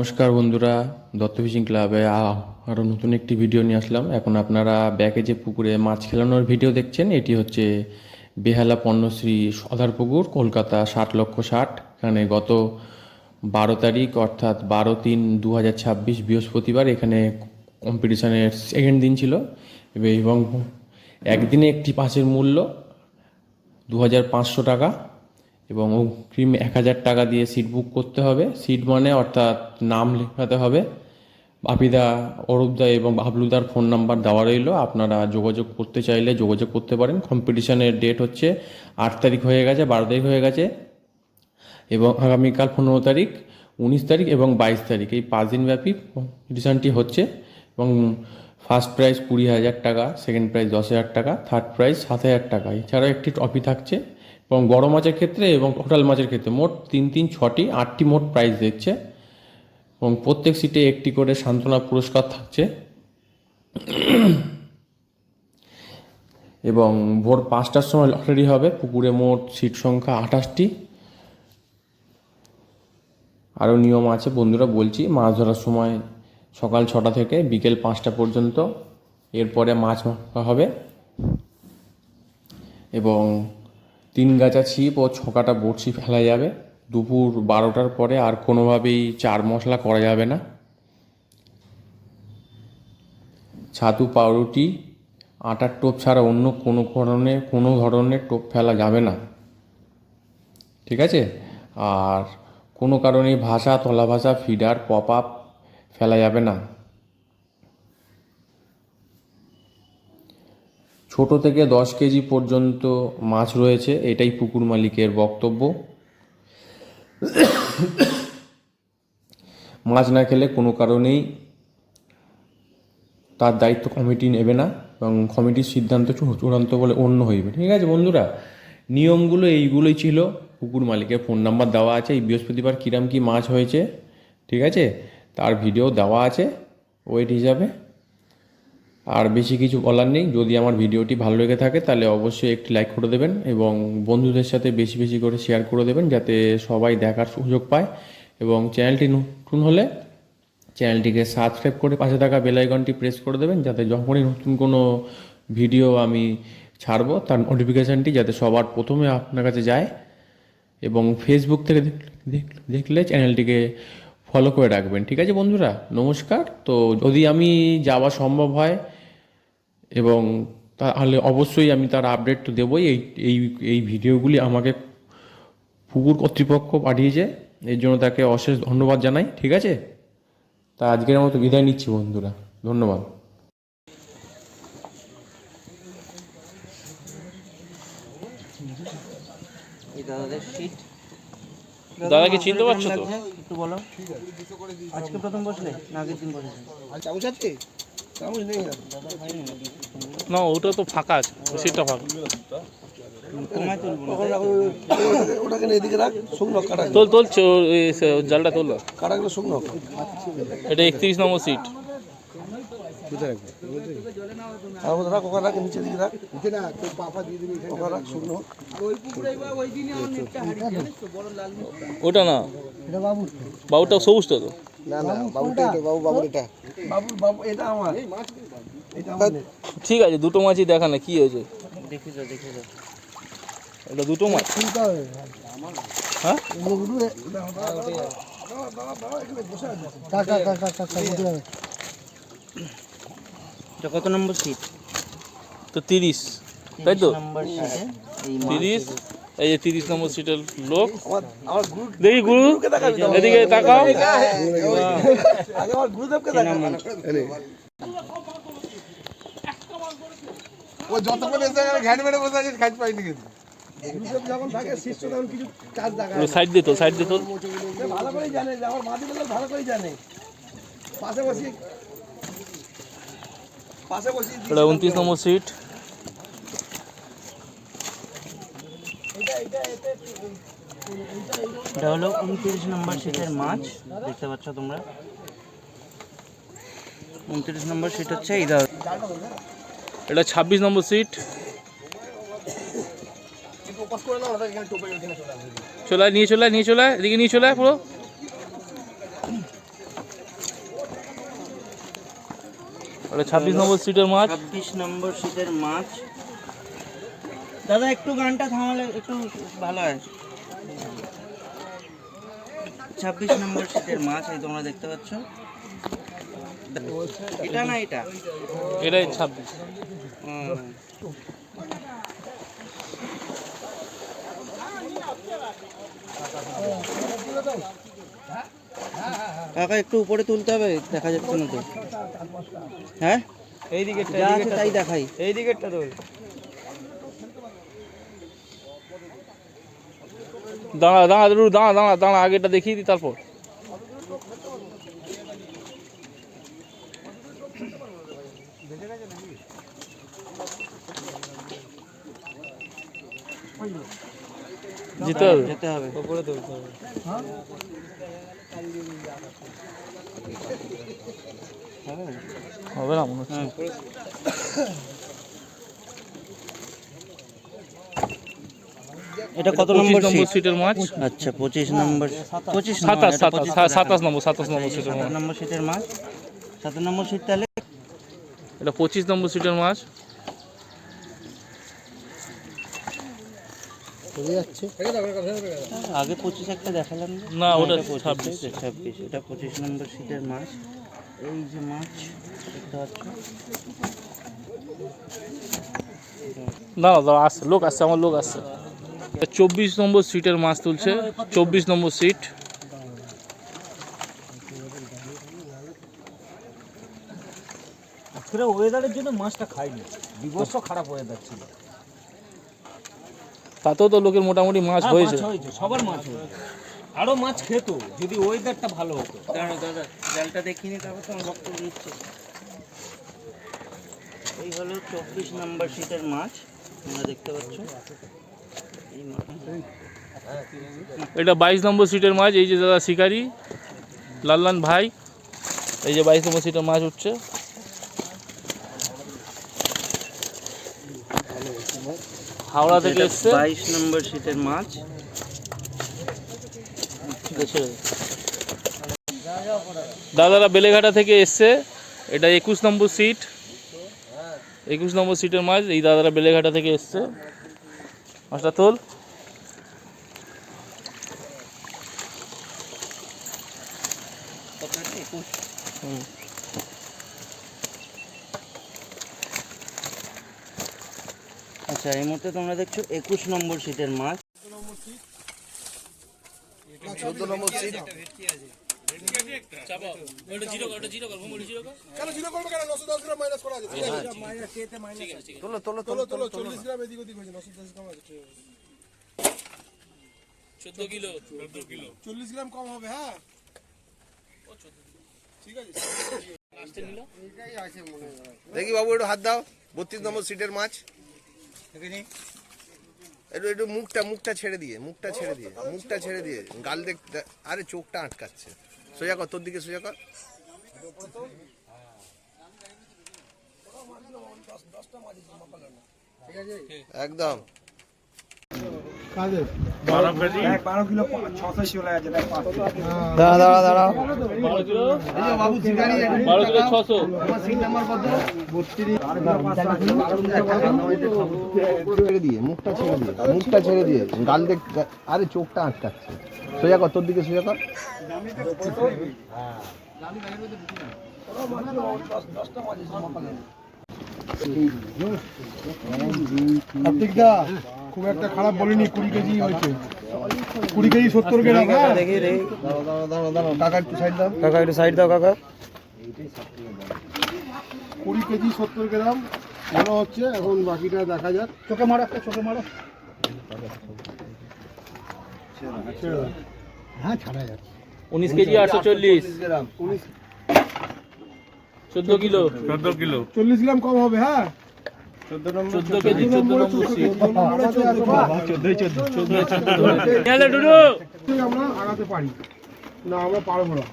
নমস্কার বন্ধুরা, দত্ত ফিশিং ক্লাবে আরও নতুন একটি ভিডিও নিয়ে আসলাম। এখন আপনারা ব্যাকে যে পুকুরে মাছ খেলানোর ভিডিও দেখছেন, এটি হচ্ছে বেহালা পণ্যশ্রী সদার পুকুর, কলকাতা 60,60,000। এখানে গত 12 তারিখ অর্থাৎ 12/3/2026 বৃহস্পতিবার এখানে কম্পিটিশনের সেকেন্ড দিন ছিল এবং একদিনে একটি পাসের মূল্য 2,500 টাকা এবং অগ্রিম 1,000 টাকা দিয়ে সিট বুক করতে হবে। সিট মানে অর্থাৎ নাম লেখাতে হবে। বাপিদা, অরূপদা এবং বাবলুদার ফোন নাম্বার দেওয়া রইল, আপনারা যোগাযোগ করতে চাইলে যোগাযোগ করতে পারেন। কম্পিটিশনের ডেট হচ্ছে 8 তারিখ হয়ে গেছে, 12 তারিখ হয়ে গেছে এবং আগামীকাল 15 তারিখ, 19 তারিখ এবং 22 তারিখ এই 5 দিনব্যাপী কম্পিটিশানটি হচ্ছে। এবং ফার্স্ট প্রাইজ 20,000 টাকা, সেকেন্ড প্রাইজ 10,000 টাকা, থার্ড প্রাইজ 7,000 টাকা। এছাড়াও একটি ট্রফি থাকছে এবং বড় মাছের ক্ষেত্রে এবং টোটাল মাছের ক্ষেত্রে মোট 3, 8টি মোট প্রাইজ দিচ্ছে এবং প্রত্যেক সিটে একটি করে সান্ত্বনা পুরস্কার থাকছে। এবং ভোর 5টার সময় লটারি হবে। পুকুরে মোট সিট সংখ্যা 28টি। আরও নিয়ম আছে বন্ধুরা, বলছি। মাছ ধরার সময় সকাল 6টা থেকে বিকেল 5টা পর্যন্ত, এরপরে মাছ মারা হবে এবং 3 গাছা ছিপ ও 6 কাটা বড়শি ফেলা যাবে। দুপুর 12টার পরে আর কোনোভাবেই চার মশলা করা যাবে না। ছাতু, পাউরুটি, আটার টোপ ছাড়া অন্য কোনো ধরনের টোপ ফেলা যাবে না, ঠিক আছে? আর কোনো কারণেই ভাষা, তলা ভাষা, ফিডার, পপ আপ ফেলা যাবে না। ছোট থেকে 10 কেজি পর্যন্ত মাছ রয়েছে, এটাই পুকুর মালিকের বক্তব্য। মাছ না খেলে কোনো কারণেই তার দায়িত্ব কমিটি নেবে না এবং কমিটির সিদ্ধান্ত চূড়ান্ত বলে অন্য হইবে, ঠিক আছে বন্ধুরা? নিয়মগুলো এইগুলোই ছিল। পুকুর মালিকের ফোন নাম্বার দেওয়া আছে। এই বৃহস্পতিবার কিরাম কি মাছ হয়েছে, ঠিক আছে, তার ভিডিও দেওয়া আছে ওয়েট হিসাবে। আর বেশি কিছু বলার নেই। যদি আমার ভিডিওটি ভালো লেগে থাকে তাহলে অবশ্যই একটি লাইক করে দেবেন এবং বন্ধুদের সাথে বেশি বেশি করে শেয়ার করে দেবেন, যাতে সবাই দেখার সুযোগ পায়। এবং চ্যানেলটি নতুন হলে চ্যানেলটিকে সাবস্ক্রাইব করে পাশে থাকা বেল আইকনটি প্রেস করে দেবেন, যাতে যখনই নতুন কোনো ভিডিও আমি ছাড়বো তার নোটিফিকেশানটি যাতে সবার প্রথমে আপনার কাছে যায়। এবং ফেসবুক থেকে দেখলে চ্যানেলটিকে ফলো করে রাখবেন, ঠিক আছে বন্ধুরা? নমস্কার। তো যদি আমি যাওয়া সম্ভব হয় এবং তাহলে অবশ্যই আমি তার আপডেট তো দেবই। এই এই ভিডিওগুলি আমাকে পুকুর কর্তৃপক্ষ পাঠিয়েছে, এর জন্য তাকে অশেষ ধন্যবাদ জানাই, ঠিক আছে? তা আজকের মতো বিদায় নিচ্ছি বন্ধুরা, ধন্যবাদ। দাদা কি চিনতে পারছো তো? একটু বলো। আজকে প্রথম বসলে না আগের দিন বসেছেন? চামচ আছে? চামচ নেই না, ওটা তো ফাঁকা আছে, সিটটা ফাঁকা। ওটাকে এদিকে রাখ, শুকনো কাটা তোল জালটা তোল। কাটাগুলো শুকনো। এটা 31 নম্বর সিট। তার মধ্যে রাখ, ওখানে রাখ, নিচের দিকে রাখ, ওখানে রাখ শুকনো। ওটা না, বাবুটা সবুজটা তো। না না, বাবুটা এটা, বাবুর এটা, বাবু এটা আমার, এটা আমার। ঠিক আছে, দুটো মাছই দেখা না, কি হয়েছে দেখেছো? এটা দুটো মাছ। হ্যাঁ, কত নম্বর সিট? তো 30, তাই তো? 30, এই যে 30 নম্বর সিটের লোক। দেখি গুরু, এদিকে তাকাও। ও যতক্ষণ এসে ঘ্যাট মেরে বসে আছে, খাইতে পাইনি কিন্তু। যখন থাকে শিষ্য তখন কিছু কাজ দেখা সাইড দিত ভালো করেই জানে যে আমার মাটি বলে ভালো করেই জানে। পাশে বসি এটা 29 নম্বর সিট। এটা হলো 29 নম্বর সিটের মাছ, দেখতে পাচ্ছ তোমরা। 29 নম্বর সিট হচ্ছে এটা। 26 নম্বর সিট। নিয়ে চলে, এদিকে নিয়ে চলে পুরো। ওটা 26 নম্বর সিটের মাছ। 26 নম্বর সিটের মাছ। দাদা একটু গানটা থামালে একটু ভালো হয়। 26 নম্বর সিটের মাছ, এই তোমরা দেখতে পাচ্ছ। এটা না এটা, এটাই 26। কাকা একটু উপরে তুলতে হবে, দেখা যাচ্ছে না তো। হ্যাঁ এই দিকেরটা, যা আছে তাই দেখাই। এই দিকেরটা তো দাঁড়া দাঁড়া দাঁড়া দাঁড়া দাঁড়া দাঁড়া, আগেটা দেখিয়ে দিই তারপর। যেতে হবে, যেতে হবে। উপরে তুলতে হবে। হবে না মনে হচ্ছে। এটা কত 25 নম্বর নম্বর সিট? সিটের মাছ। আচ্ছা 25 নম্বর, 27 27 নম্বর সিটের মাছ। নম্বর সিটের মাছ। 7 নম্বর সিট তাহলে এটা 25 নম্বর সিটের মাছ। আগে 25 একটা দেখালাম না, ওটা 26। এটা 25 নম্বর সিটের মাছ। এই যে মাছ দেখতে পাচ্ছ। দাঁড়া দাঁড়া, আসছে লোক, আসছে আমার লোক আসছে। 24 নম্বর সিটের মাছ তুলছে, 24 নম্বর সিট। আজকের ওয়েদারের জন্য মাছটা খাইনি, বিভৎস খারাপ ওয়েদার ছিল। তাতেও তো লোকের মোটামুটি মাছ হয়েছে। সবার মাছ হয়েছে, আরো মাছ খেত যদি ওয়েদারটা ভালো হতো। দাঁড়াও দাদা, জালটা দেখিনি, তারপর তোমার বক্তব্য নিচ্ছে। এই হলো 24 নম্বর সিটের মাছ, তোমরা দেখতে পাচ্ছ। এই মাছ এটা 22 নম্বর সিটের মাছ। এই যে দাদা শিকারি লাল্লান ভাই, এই যে 22 নম্বর সিটের মাছ উঠছে। হাওড়া থেকে এসছে। 22 নম্বর সিটের মাছ। দাদারা বেলেঘাটা থেকে এসছে। এটা 21 নম্বর সিট, 21 নম্বর সিটের মাছ। এই দাদারা বেলেঘাটা থেকে এসছে। মাছটা তোল। আচ্ছা এই মুহূর্তে তোমরা দেখছো 21 নম্বর সিটের মাছ। 14 নম্বর সিট কেন জিরো করবে কেন 910 গ্রাম মাইনাস করা আছে তোলো তোলো তোলো তোলো 40 গ্রাম এদিক ওদিক হয়েছে 910 গ্রাম আছে 14 কিলো 40 গ্রাম কম হবে হ্যাঁ ঠিক আছে দেখি বাবু একটু হাত দাও 32 নম্বর সিটের মাছ একটু একটু মুখটা ছেড়ে দিয়ে মুখটা ছেড়ে দিয়ে গাল দেখ আরে চোখটা আটকাচ্ছে সোজা কর তোর দিকে সোজা কর একদম মুখটা ছেড়ে দিয়ে গাল দেখ আরে চোখটা আটকাচ্ছে সোজা কর তোর দিকে সোজা কর খুব একটা খারাপ বলিনি 20 কেজি হয়েছে 20 কেজি 70 গ্রাম দেখি রে দাঁড়াও কাকা একটু সাইড দাও কাকা 20 কেজি 70 গ্রাম ভালো হচ্ছে এখন বাকিটা দেখা যাক চোখে মারো হ্যাঁ ছাড়া যাচ্ছে 19 কেজি 840 গ্রাম 14 কিলো 40 গ্রাম কম হবে হ্যাঁ 14 কেজি 14 নম্বর সিট। আমরা আগাতে পারি না আমরা পারবো না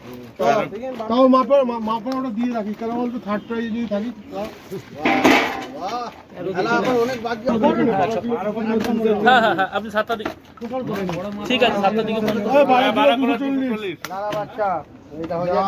তাও মাপা ওটা দিয়ে রাখি কেন বলতো থার্ড প্রাইজে যদি থাকি হ্যাঁ হ্যাঁ হ্যাঁ, আপনি 7টা দিকে, ঠিক আছে 7টা দিকে ফোন করুন। বাচ্চা এটা হয়ে যাক